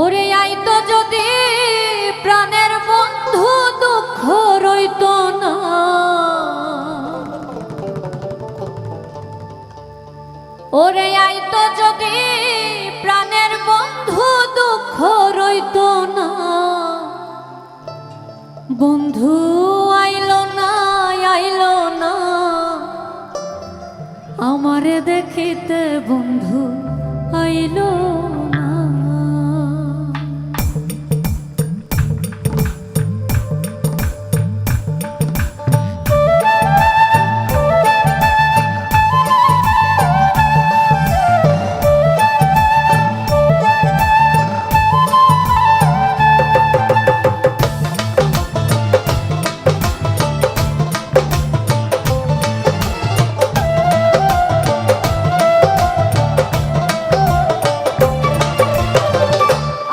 ওরে আইতো যদি প্রাণের বন্ধু দুঃখ রইত না, ওরে আইতো যদি প্রাণের বন্ধু দুঃখ রইত না। বন্ধু আইলো না, আইলো না আমারে দেখিতে, বন্ধু আইলো না।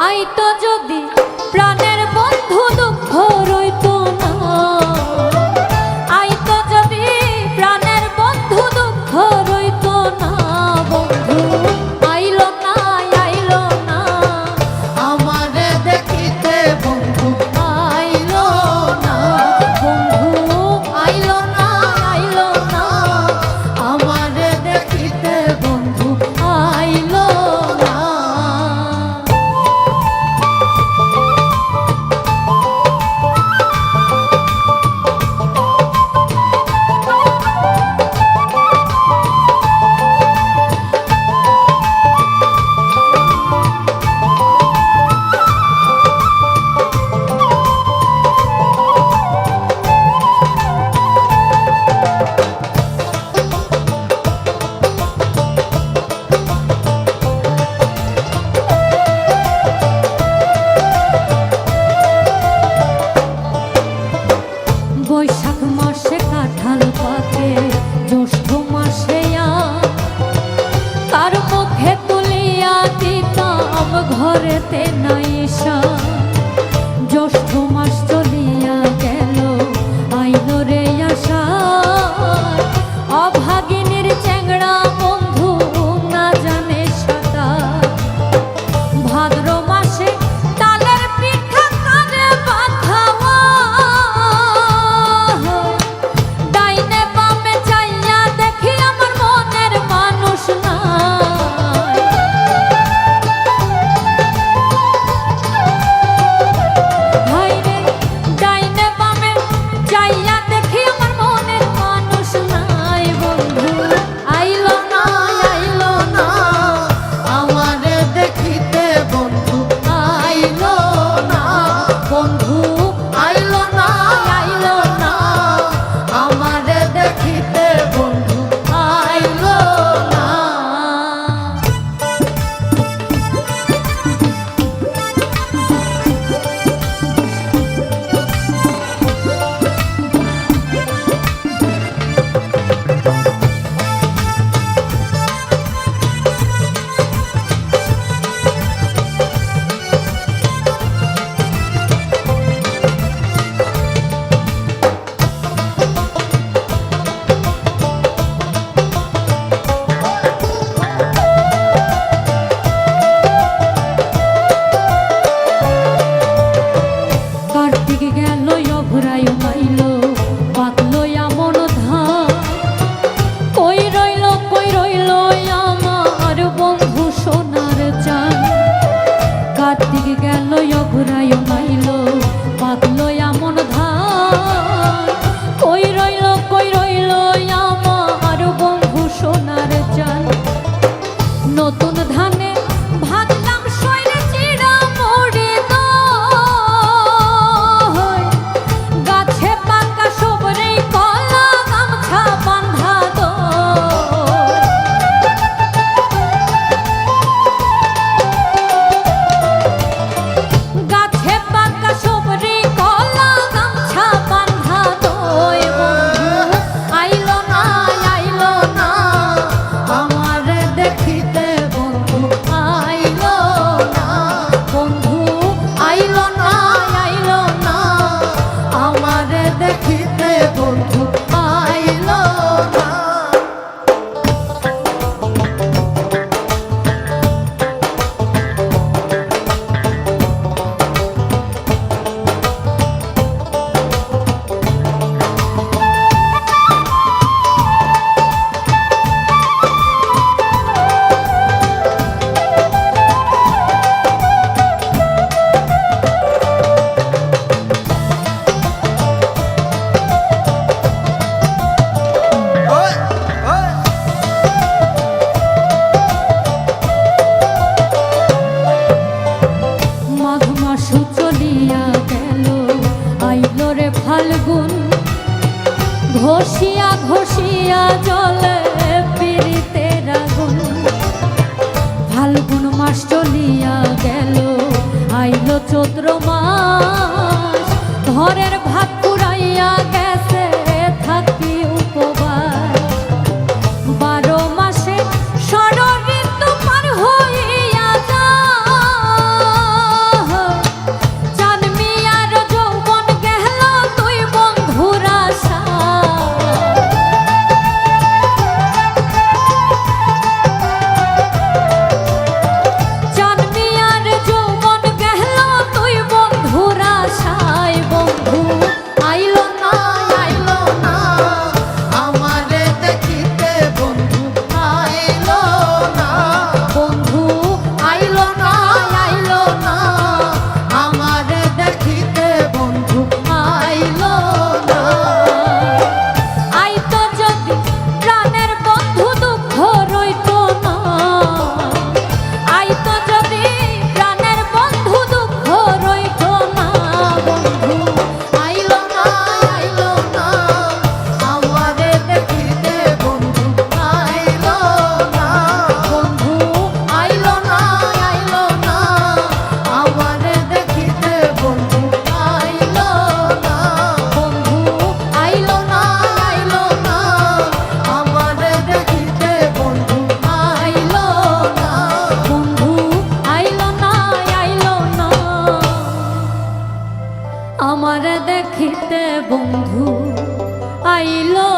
আইতো যদি প্রাণের বন্ধু দুঃখ রইত না, আইতো যদি প্রাণের বন্ধু দুঃখ রইত না। বন্ধু আইলো না, আইলো না আমারে দেখিতে, বন্ধু আইলো না। বন্ধু আইলো না, আইলো না আমারে দেখিতে, বন্ধু আইলো না। বৈশাখ মাসে কাঁঠাল পাকে, জ্যৈষ্ঠ মাসে কার মুখে তুলিয়া দিতাম ঘরেতে নাইসা। জ্যৈষ্ঠ মাস চলিয়া গেল, আইলো রে আশা অভাগিনীর চ্যাংড়া বন্ধু না জানে সাঁতার। ভাদ্র মাসে তালের পিঠা কানে বাঁধাওয়া, ডাইনে বামে চাইয়া দেখি আমার মনের মানুষ নাই। ঘষিয়া ঘষিয়া জলে পীড়িতের আগুন ফাল্গুন মাস চলিয়া গেল আইলো চৈত্র মাস ঘরের ভাত পুরাইয়া গেছে থাকি উপবাস 12 মাসে ষড়ঋতু পার হইয়া যায় চাঁদ মিয়ার যৌবন গেল তুই বন্ধুর আশায় চাঁদ মিয়ার যৌবন গেল তুই বন্ধুর আশায় বন্ধু আইলো না আমারে দেখিতে বন্ধু আইলো না, বন্ধু আইলো না আমারে দেখিতে বন্ধু আইলো না। আইতো যদি প্রাণের বন্ধু দুঃখ রইতো না আইতো যদি প্রাণের বন্ধু দুঃখ রইতো না বন্ধু আইলো না আমারে দেখিতে বন্ধু আইলো না, বন্ধু আইলো না আমারে দেখিতে বন্ধু আইলো না, বন্ধু আইলো না আমারে দেখিতে বন্ধু আইলো না। বন্ধু আইলো না আমার দেখিতে বন্ধু আইলো